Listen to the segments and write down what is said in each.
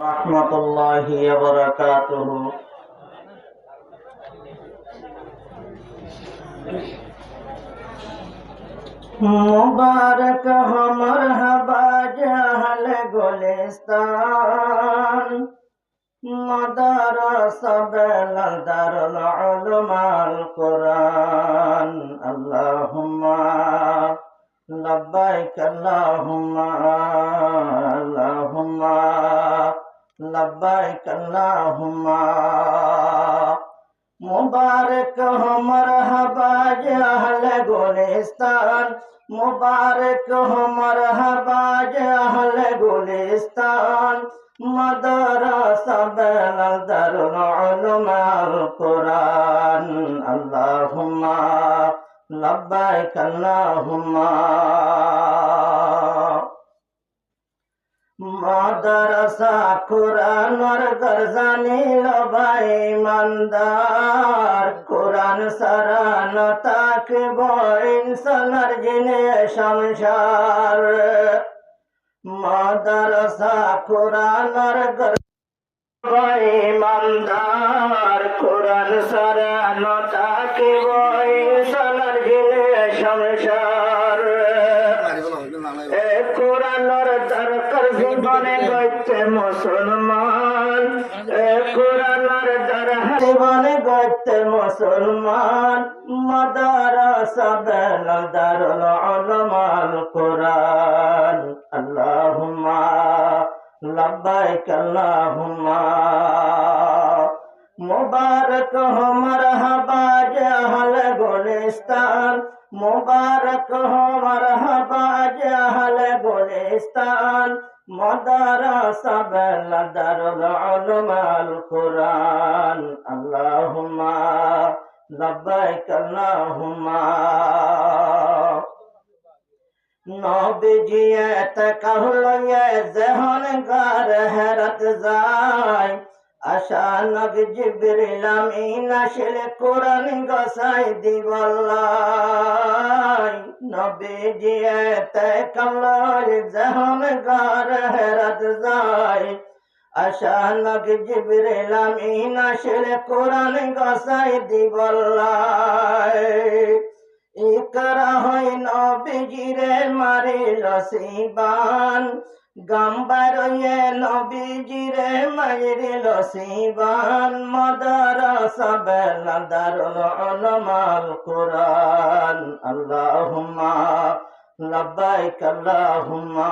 রহমতুল্লাহি ওয়া বারাকাতুহু। मुबारक हो मरहबा जहल गुलिस्तान मदरसा दारुल उलूमुल कुरान। अल्लाहुम्मा लब्बैक अल्लाहुम्मा अल्लाहुम्मा लब्बैक अल्लाहुम्मा। मुबारक हो मरहबा अहल गुलिस्तान मुबारक हो मरहबा अहल गुलिस्तान मदरसा दारुल उलूमुल कुरान। अल्लाहुम्मा लब्बैक अल्लाहुम्मा। मदरसा कुरानर गरजानी लबाई मंदार कुरान सरान ताकिब इंसानर जिने शमशार। मदरसा कुरानर गरजानी मंदार कुरान सरान ताकिब इंसानर जिने शमशार। कुरानर दरकर জীবনে গইতে মুসলমান কুরআনের দরকার জীবনে গইতে মুসলমান মাদ্রাসা দারুল উলূমুল কুরআন। আল্লাহুম্মা লব্বাইক আল্লাহুম্মা। मुबारक हो मरहबा अहल गुलिस्तान मुबारक हो मरहबा अहल गुलिस्तान मदरसा दारुल उलूमुल कुरान। अल्लाहुम्मा लब्बैक अल्लाहुम्मा। नबीजी तकहुलये जहन गार हैरत जाय आशा नबी जिब्रील आमीन आशिल कुरान गसाई दिवल्लाई। नबीजी तकहुलये जहन गार हैरत जाय आशा नबी जिब्रील आमीन आशिल कुरान गसाई दिवल्लाई। इकरा होई नबीजिरे मारिल सीबान गाम्बार ये नबीजिरे मारिल सीबान मदरसा दारुल उलूमुल कुरान। अल्लाहुम्मा लब्बैक अल्लाहुम्मा।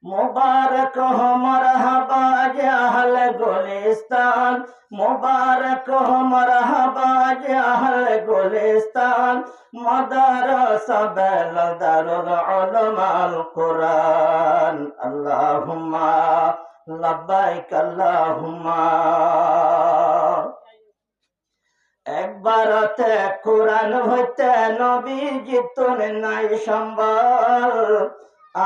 मुबारक हो मरहबा अहल गुलिस्तान मुबारक हो मरहबा अहल गुलिस्तान मदरसा दारुल उलूमुल कुरान। अल्लाहुम्मा लब्बैक अल्लाहुम्मा। একবারতে কুরআন হইতে নবীজি তোরে নাই সম্বল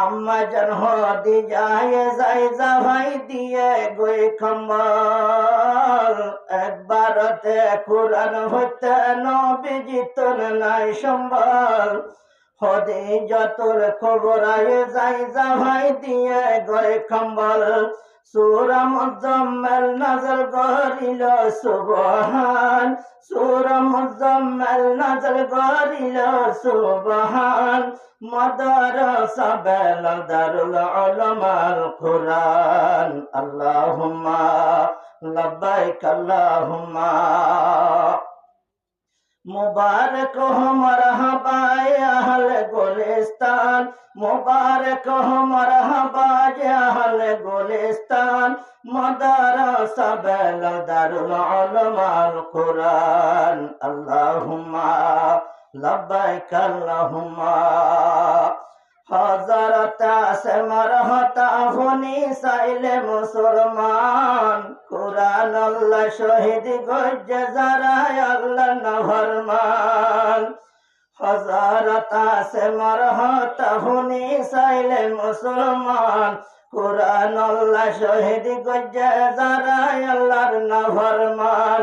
আম্মা জান হদি যায় যাই ভাই দিয়ে গই কম্বল। একবারতে কুরআন হইতে নবীজি তোরে নাই সম্বল হদি যতর খবর আয় যাই ভাই দিয়ে গই কম্বল। সূরা মুজাম্মিল নাযিল করিল সুবহান সূরা মুজাম্মিল নাযিল করিল সুবহান মাদ্রাসা দারুল উলূমুল কুরআন। আল্লাহুম্মা লব্বাইক আল্লাহুম্মা। मुबारक हो मरहबा अहल गुलिस्तान मुबारक हो मरहबा अहल गुलिस्तान मदरसा दारुल उलूमुल कुरान। अल्लाहुम्मा लब्बैक अल्लाहुम्मा। हज़रत से मरहता हुनी साइले मुसलमान कुरान अल्लाह शहीद गज जरा अल्लाह नफरमान। हज़रत से मरहता हुनी साइले मुसलमान कुरान अल्लाह शहीद गज जरा अल्लाह नफरमान।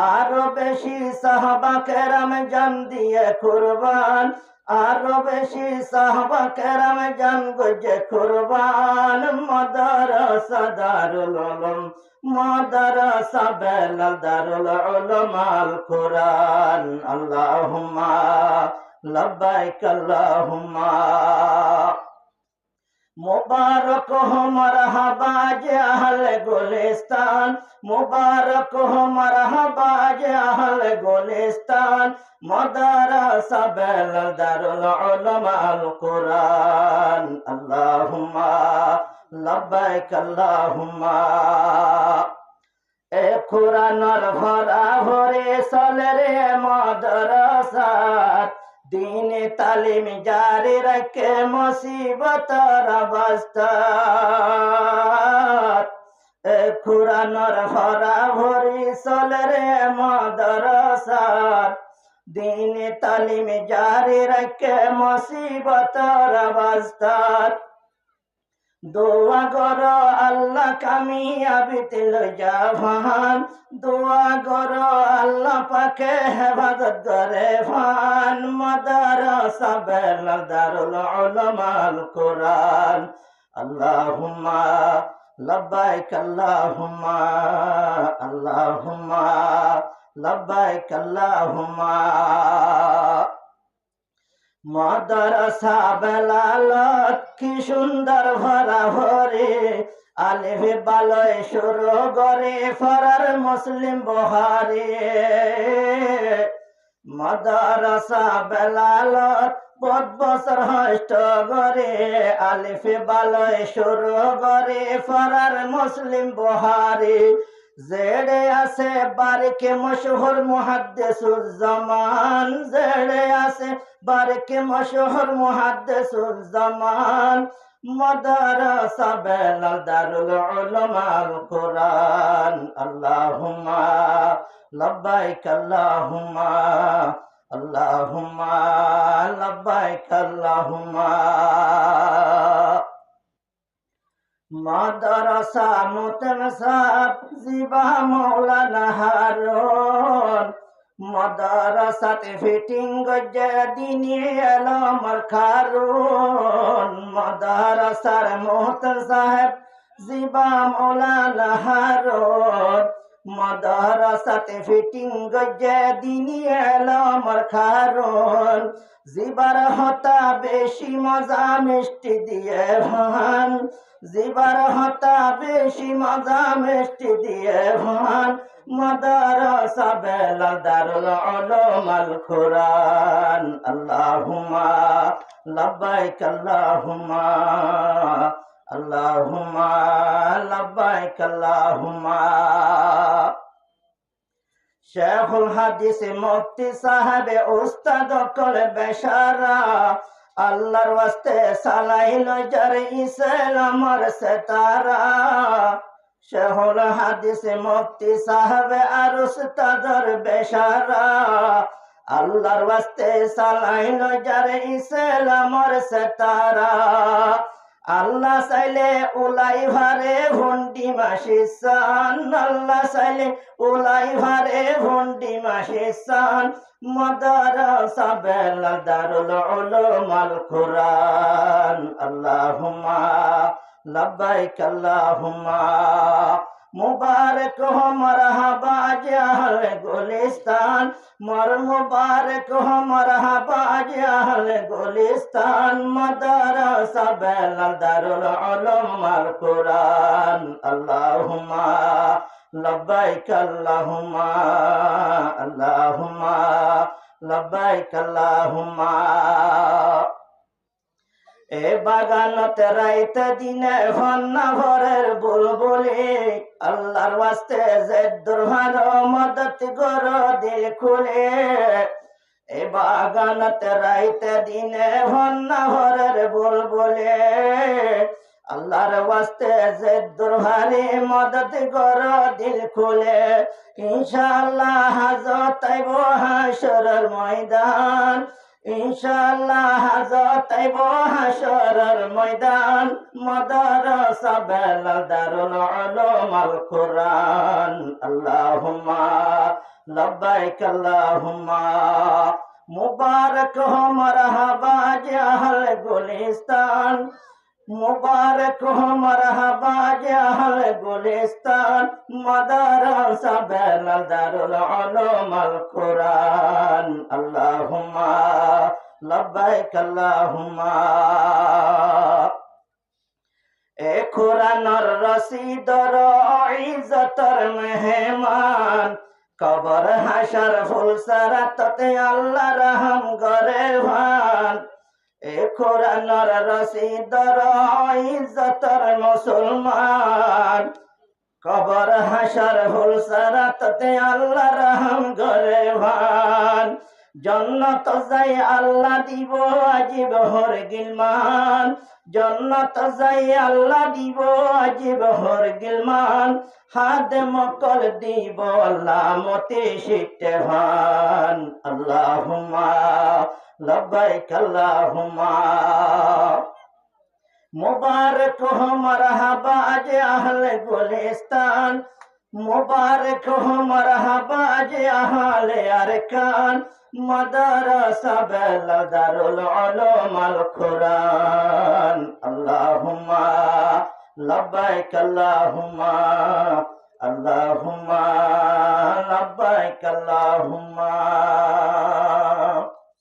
आरो बेशी साहबा केराम जान दिए कुर्बान আরো বেশি সাহাবা কেরাম জানগো যে কুরবান মাদ্রাসা দারুল উলুম মাদ্রাসা বেলাল দারুল উলুম আল কুরআন আল্লাহুম্মা লব্বাইক আল্লাহুম্মা मुबारक हो मरहबा जे अहल गुलिस्तान मुबारक हो मरहबा जे अहल गुलिस्तान मदरसा बेलाल दारुल उलूम अल कुरान अल्लाहुम्मा लब्बैक अल्लाहुम्मा ए कुरानर भरा भरे चले रे मदरसात दीन तालीम जारी रखे मुसीबत अवस्थात ए कुरानर भरा भरी चले रे मदरसात दीन तालीम जारी रखे मुसीबत अवस्थात दुआ करो अल्लाह कामयाबी दिल जवान दुआ करो अल्लाह पाके हिफाजत करे फान मदरसा बेलाल दारुल उलूम अल कुरान अल्लाहुम्मा लब्बैक अल्लाहुम्मा अल्लाहुम्मा लब्बैक अल्लाहुम्मा মাদ্রাসা বেলালত কি সুন্দর ভরা ভরে আলিফ বালয় শুরু করে ফরার মুসলিম বহারে মাদ্রাসা বেলালত ৫০ বছর হষ্ট করে আলিফ বালয় শুরু করে ফরার মুসলিম বহারে जेड़े आसे बारिके मशहूर मुहद्दिसुल जमान जेड़े आसे बारिके मशहूर मुहद्दिसुल जमान मदरसा बेलाल दारुल उलूम अल कुरान अल्लाहुम्मा लब्बैक अल्लाहुम्मा अल्लाहुम्मा लब्बैक अल्लाहुम्मा মাদ্রাসা মুতাসাব জিবা মাওলানা হারুন মাদ্রাসাতে ফিটিং গজে দিনী আলমর খারুন মাদ্রাসার মুতাসাব জিবা মাওলানা হারুন মাদ্রাসাতে ফিটিং গজে দিনী আলমর খারুন জিবার হতা বেশি মজা মিষ্টি দিয়ে ভান জিবার হতা বেশি মজা মিষ্টি দিয়ে ভান মাদ্রাসা বেলাল দারুল উলূম আল কুরআন আল্লাহুম্মা লব্বাইক আল্লাহুম্মা আল্লাহুম্মা লব্বাইক আল্লাহুম্মা शेखुल हदीस मुफ्ती साहब उस्ताद कल बेशारा अल्लाहर वास्ते सालाइल जर इस्लामर सितारा शेखुल हदीस मुफ्ती साहब और उस्तादर बेशारा अल्लाहर वास्ते सालाइल जर इस्लामर सितारा আল্লাহ চাইলে উলাই ভারে ভন্ডি মাসিসান আল্লাহ চাইলে উলাই ভারে ভন্ডি মাসিসান মাদ্রাসা বেলাল দারুল উলূম আল কুরআন আল্লাহুম্মা লব্বাইক আল্লাহুম্মা मुबारक हो मरहबा जे अहल गुलिस्तान मर मुबारक हो मरहबा जे अहल गुलिस्तान मदरसा बेलाल दारुल उलूम अल कुरआन अल्लाहुम्मा लब्बैक अल्लाहुम्मा अल्लाहुम्मा लब्बैक अल्लाहुम्मा ए बागानते राइते दिने फन्ना भरेर बुलबुली अल्लाहर वास्ते जद्दुर भारो मदद करो दिल खुले ए बागानते राइते दिने फन्ना भरेर बुलबुली अल्लाहर वास्ते जद्दुर भारी मदद करो दिल खुले इंशाअल्लाह हाजत आइबो हाशरेर मैदान इंशाअल्लाह हाजत आइबो हाशरेर मैदान मदरसा बेलाल दारुल उलूम अल कुरआन अल्लाहुम्मा लब्बैक अल्लाहुम्मा मुबारक हो मरहबा जहल गुलिस्तान, मुबारक हो मरहबा जहल गुलिस्तान, मदरसा बैनल दारुल उलूम अल कुरान। अल्लाहुम्मा लब्बैक अल्लाहुम्मा। এ কোরআনের রশিদর ইজ্জতর মেহমান, কবর হাসর ফুলসারাততে আল্লাহ রহম করে ভান। এ কোরআনের রশিদর ইজ্জতর মুসলমান, কবর হাসর ফুলসারাততে আল্লাহ রহম করে ভান। জন্নত যাই আল্লাহ দিব আজিব হর গিলমান, জন্নত যাই আল্লাহ দিব আজিব হর গিলমান। হাত মকল দিব আল্লাহ মতে শিটে ভান। আল্লাহুম্মা লব্বাইক আল্লাহুম্মা। मुबारक हो मरहबा आज अहले गुलिस्तान, मुबारक हो मरहबा आज अहले अरकान, मदरसा बैनल दारुल उलूम अल कुरान। अल्लाहुम्मा लब्बैक अल्लाहुम्मा।